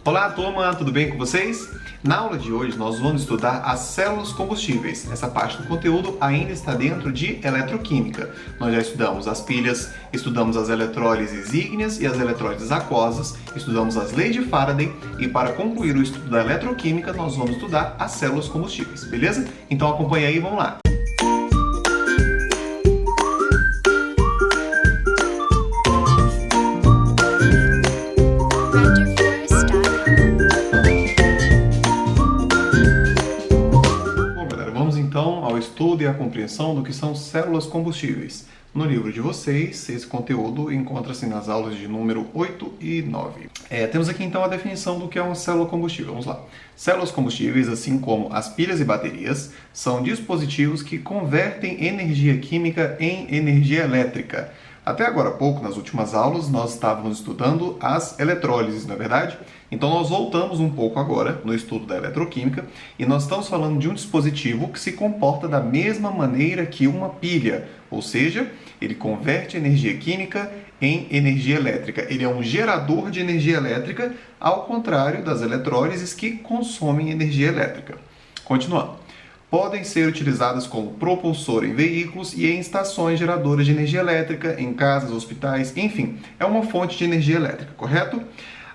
Olá turma, tudo bem com vocês? Na aula de hoje nós vamos estudar as células combustíveis. Essa parte do conteúdo ainda está dentro de eletroquímica. Nós já estudamos as pilhas, estudamos as eletrólises ígneas e as eletrólises aquosas, estudamos as leis de Faraday e para concluir o estudo da eletroquímica nós vamos estudar as células combustíveis, beleza? Então acompanha aí e vamos lá! Então, ao estudo e à compreensão do que são células combustíveis. No livro de vocês, esse conteúdo encontra-se nas aulas de número 8 e 9. Temos aqui então a definição do que é uma célula combustível. Vamos lá. Células combustíveis, assim como as pilhas e baterias, são dispositivos que convertem energia química em energia elétrica. Até agora há pouco, nas últimas aulas, nós estávamos estudando as eletrólises, não é verdade? Então nós voltamos um pouco agora no estudo da eletroquímica e nós estamos falando de um dispositivo que se comporta da mesma maneira que uma pilha, ou seja, ele converte energia química em energia elétrica. Ele é um gerador de energia elétrica, ao contrário das eletrólises que consomem energia elétrica. Continuando. Podem ser utilizadas como propulsor em veículos e em estações geradoras de energia elétrica, em casas, hospitais, enfim, é uma fonte de energia elétrica, correto?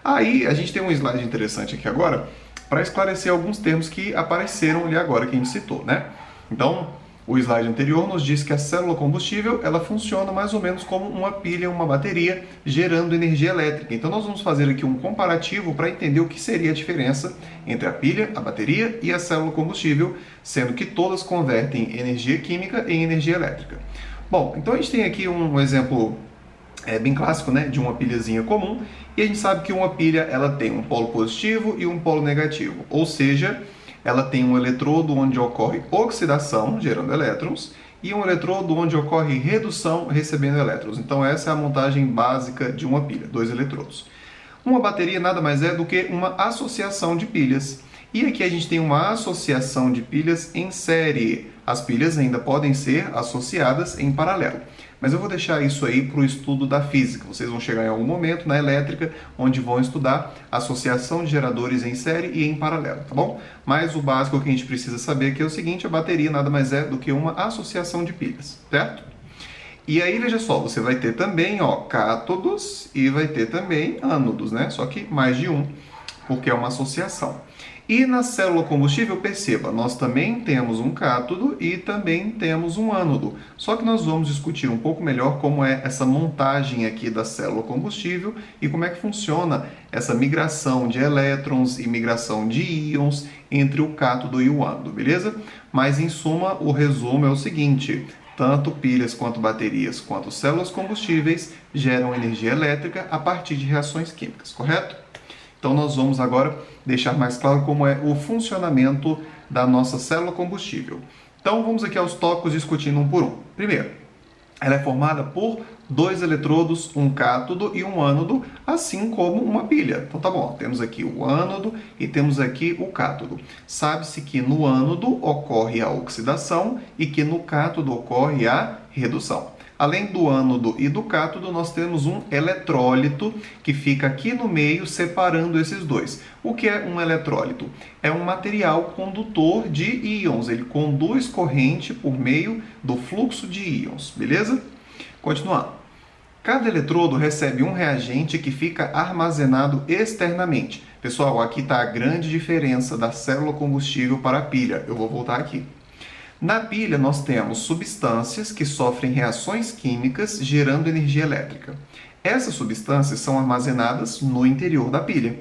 Aí a gente tem um slide interessante aqui agora para esclarecer alguns termos que apareceram ali agora que a gente citou, né? Então, o slide anterior nos diz que a célula combustível ela funciona mais ou menos como uma pilha, uma bateria, gerando energia elétrica. Então nós vamos fazer aqui um comparativo para entender o que seria a diferença entre a pilha, a bateria e a célula combustível, sendo que todas convertem energia química em energia elétrica. Bom, então a gente tem aqui um exemplo bem clássico, né, de uma pilhazinha comum, e a gente sabe que uma pilha ela tem um polo positivo e um polo negativo, ou seja, ela tem um eletrodo onde ocorre oxidação, gerando elétrons, e um eletrodo onde ocorre redução, recebendo elétrons. Então essa é a montagem básica de uma pilha, dois eletrodos. Uma bateria nada mais é do que uma associação de pilhas. E aqui a gente tem uma associação de pilhas em série. As pilhas ainda podem ser associadas em paralelo. Mas eu vou deixar isso aí para o estudo da física. Vocês vão chegar em algum momento na elétrica, onde vão estudar associação de geradores em série e em paralelo, tá bom? Mas o básico que a gente precisa saber aqui é o seguinte, a bateria nada mais é do que uma associação de pilhas, certo? E aí, veja só, você vai ter também, cátodos e vai ter também ânodos, né? Só que mais de um, porque é uma associação. E na célula combustível, perceba, nós também temos um cátodo e também temos um ânodo. Só que nós vamos discutir um pouco melhor como é essa montagem aqui da célula combustível e como é que funciona essa migração de elétrons e migração de íons entre o cátodo e o ânodo, beleza? Mas, em suma, o resumo é o seguinte: tanto pilhas quanto baterias quanto células combustíveis geram energia elétrica a partir de reações químicas, correto? Então nós vamos agora deixar mais claro como é o funcionamento da nossa célula combustível. Então vamos aqui aos tópicos discutindo um por um. Primeiro, ela é formada por dois eletrodos, um cátodo e um ânodo, assim como uma pilha. Então tá bom, temos aqui o ânodo e temos aqui o cátodo. Sabe-se que no ânodo ocorre a oxidação e que no cátodo ocorre a redução. Além do ânodo e do cátodo, nós temos um eletrólito que fica aqui no meio separando esses dois. O que é um eletrólito? É um material condutor de íons, ele conduz corrente por meio do fluxo de íons, beleza? Continuando. Cada eletrodo recebe um reagente que fica armazenado externamente. Pessoal, aqui está a grande diferença da célula combustível para a pilha. Eu vou voltar aqui. Na pilha, nós temos substâncias que sofrem reações químicas gerando energia elétrica. Essas substâncias são armazenadas no interior da pilha.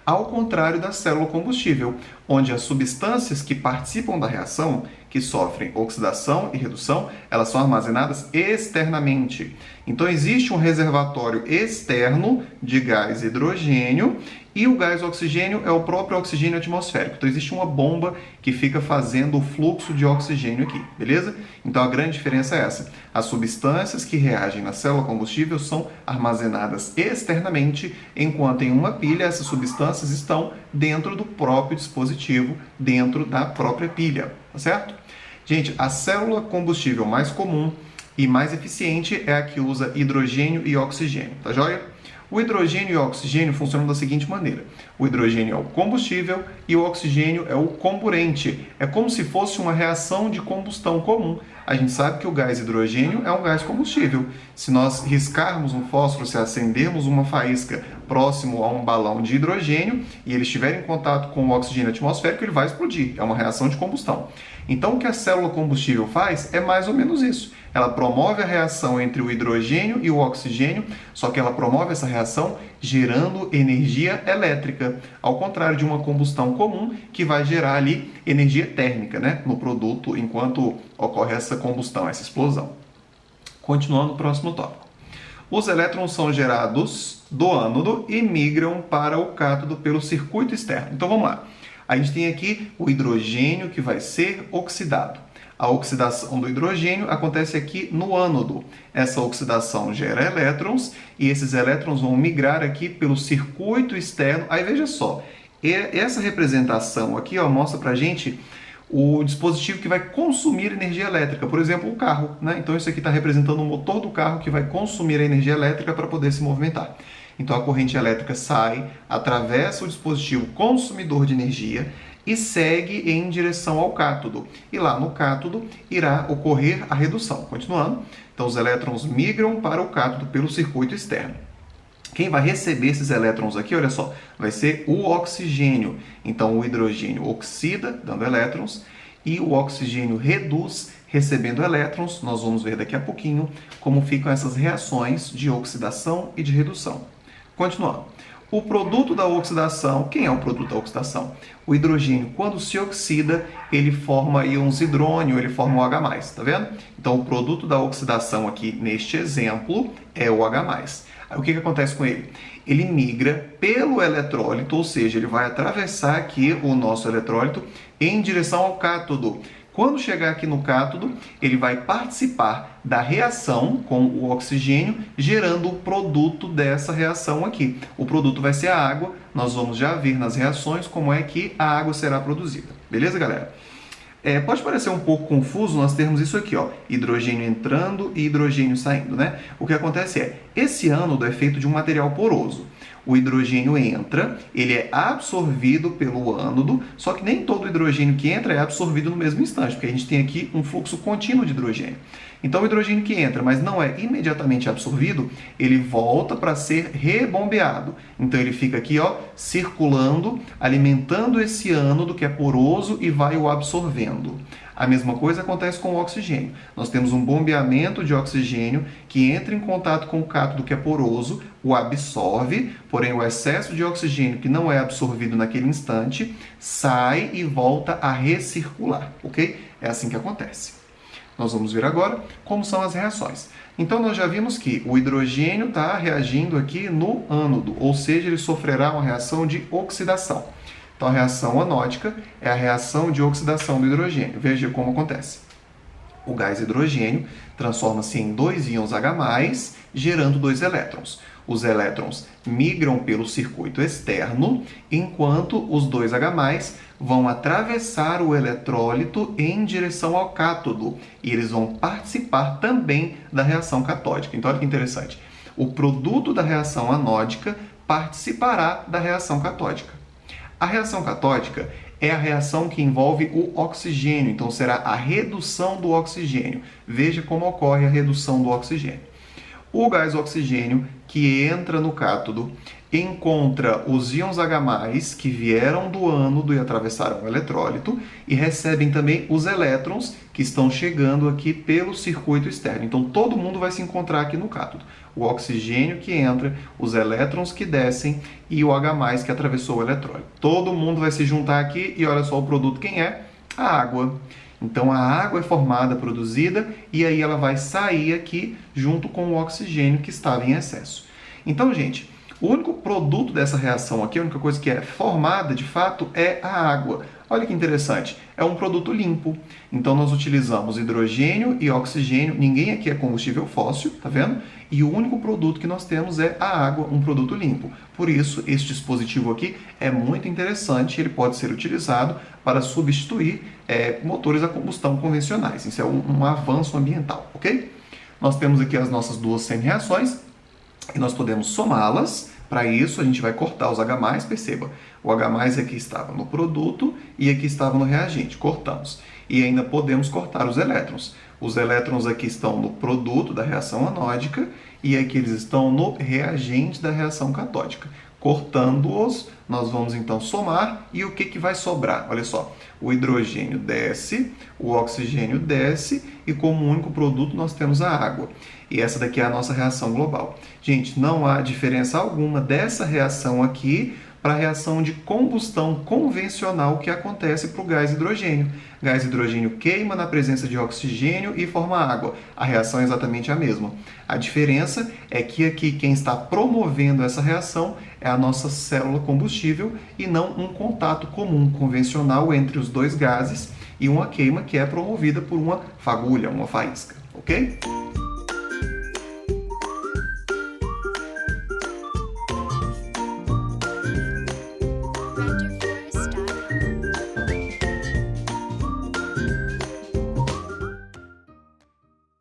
Ao contrário da célula combustível, onde as substâncias que participam da reação, que sofrem oxidação e redução, elas são armazenadas externamente. Então existe um reservatório externo de gás hidrogênio e o gás oxigênio é o próprio oxigênio atmosférico. Então existe uma bomba que fica fazendo o fluxo de oxigênio aqui, beleza? Então a grande diferença é essa. As substâncias que reagem na célula combustível são armazenadas externamente, enquanto em uma pilha essas substâncias estão dentro do próprio dispositivo, dentro da própria pilha, tá certo? Gente, a célula combustível mais comum e mais eficiente é a que usa hidrogênio e oxigênio, tá joia? O hidrogênio e o oxigênio funcionam da seguinte maneira. O hidrogênio é o combustível e o oxigênio é o comburente. É como se fosse uma reação de combustão comum. A gente sabe que o gás hidrogênio é um gás combustível. Se nós riscarmos um fósforo, se acendermos uma faísca próximo a um balão de hidrogênio e ele estiver em contato com o oxigênio atmosférico, ele vai explodir. É uma reação de combustão. Então, o que a célula combustível faz é mais ou menos isso. Ela promove a reação entre o hidrogênio e o oxigênio, só que ela promove essa reação gerando energia elétrica, ao contrário de uma combustão comum que vai gerar ali energia térmica, né, no produto enquanto ocorre essa combustão, essa explosão. Continuando o próximo tópico. Os elétrons são gerados do ânodo e migram para o cátodo pelo circuito externo. Então vamos lá. A gente tem aqui o hidrogênio que vai ser oxidado. A oxidação do hidrogênio acontece aqui no ânodo. Essa oxidação gera elétrons e esses elétrons vão migrar aqui pelo circuito externo. Aí veja só, essa representação aqui ó, mostra pra gente o dispositivo que vai consumir energia elétrica, por exemplo, o carro, né? Então isso aqui está representando o motor do carro que vai consumir a energia elétrica para poder se movimentar. Então a corrente elétrica sai, atravessa o dispositivo consumidor de energia e segue em direção ao cátodo. E lá no cátodo irá ocorrer a redução. Continuando, então os elétrons migram para o cátodo pelo circuito externo. Quem vai receber esses elétrons aqui, olha só, vai ser o oxigênio. Então o hidrogênio oxida, dando elétrons, e o oxigênio reduz, recebendo elétrons. Nós vamos ver daqui a pouquinho como ficam essas reações de oxidação e de redução. Continuando. O produto da oxidação, quem é o produto da oxidação? O hidrogênio, quando se oxida, ele forma íons hidrônio, ele forma o H+, tá vendo? Então, o produto da oxidação aqui, neste exemplo, é o H+. Aí, o que acontece com ele? Ele migra pelo eletrólito, ou seja, ele vai atravessar aqui o nosso eletrólito em direção ao cátodo. Quando chegar aqui no cátodo, ele vai participar da reação com o oxigênio, gerando o produto dessa reação aqui. O produto vai ser a água. Nós vamos já ver nas reações como é que a água será produzida. Beleza, galera? Pode parecer um pouco confuso nós termos isso aqui, ó, hidrogênio entrando e hidrogênio saindo, né? O que acontece é, esse ânodo é feito de um material poroso. O hidrogênio entra, ele é absorvido pelo ânodo, só que nem todo hidrogênio que entra é absorvido no mesmo instante, porque a gente tem aqui um fluxo contínuo de hidrogênio. Então, o hidrogênio que entra, mas não é imediatamente absorvido, ele volta para ser rebombeado. Então, ele fica aqui, ó, circulando, alimentando esse ânodo que é poroso e vai o absorvendo. A mesma coisa acontece com o oxigênio. Nós temos um bombeamento de oxigênio que entra em contato com o cátodo que é poroso, o absorve, porém o excesso de oxigênio que não é absorvido naquele instante sai e volta a recircular, ok? É assim que acontece. Nós vamos ver agora como são as reações. Então, nós já vimos que o hidrogênio está reagindo aqui no ânodo, ou seja, ele sofrerá uma reação de oxidação. Então, a reação anódica é a reação de oxidação do hidrogênio. Veja como acontece. O gás hidrogênio transforma-se em dois íons H+, gerando dois elétrons. Os elétrons migram pelo circuito externo, enquanto os dois H+ vão atravessar o eletrólito em direção ao cátodo. E eles vão participar também da reação catódica. Então, olha que interessante. O produto da reação anódica participará da reação catódica. A reação catódica é a reação que envolve o oxigênio, então será a redução do oxigênio. Veja como ocorre a redução do oxigênio. O gás oxigênio que entra no cátodo encontra os íons H+, que vieram do ânodo e atravessaram o eletrólito, e recebem também os elétrons que estão chegando aqui pelo circuito externo. Então, todo mundo vai se encontrar aqui no cátodo. O oxigênio que entra, os elétrons que descem e o H+, que atravessou o eletrólito. Todo mundo vai se juntar aqui e olha só o produto quem é? A água. Então, a água é formada, produzida, e aí ela vai sair aqui junto com o oxigênio que estava em excesso. Então, gente, o único produto dessa reação aqui, a única coisa que é formada, de fato, é a água. Olha que interessante, é um produto limpo. Então, nós utilizamos hidrogênio e oxigênio. Ninguém aqui é combustível fóssil, tá vendo? E o único produto que nós temos é a água, um produto limpo. Por isso, este dispositivo aqui é muito interessante. Ele pode ser utilizado para substituir motores a combustão convencionais. Isso é um avanço ambiental, ok? Nós temos aqui as nossas duas semi-reações. E nós podemos somá-las. Para isso, a gente vai cortar os H+, perceba, o H+ aqui estava no produto e aqui estava no reagente, cortamos. E ainda podemos cortar os elétrons. Os elétrons aqui estão no produto da reação anódica e aqui eles estão no reagente da reação catódica. Cortando-os, nós vamos então somar e o que vai sobrar? Olha só, o hidrogênio desce, o oxigênio desce e como único produto nós temos a água. E essa daqui é a nossa reação global. Gente, não há diferença alguma dessa reação aqui para a reação de combustão convencional que acontece para o gás hidrogênio. Gás hidrogênio queima na presença de oxigênio e forma água. A reação é exatamente a mesma. A diferença é que aqui quem está promovendo essa reação é a nossa célula combustível e não um contato comum, convencional entre os dois gases e uma queima que é promovida por uma fagulha, uma faísca, ok?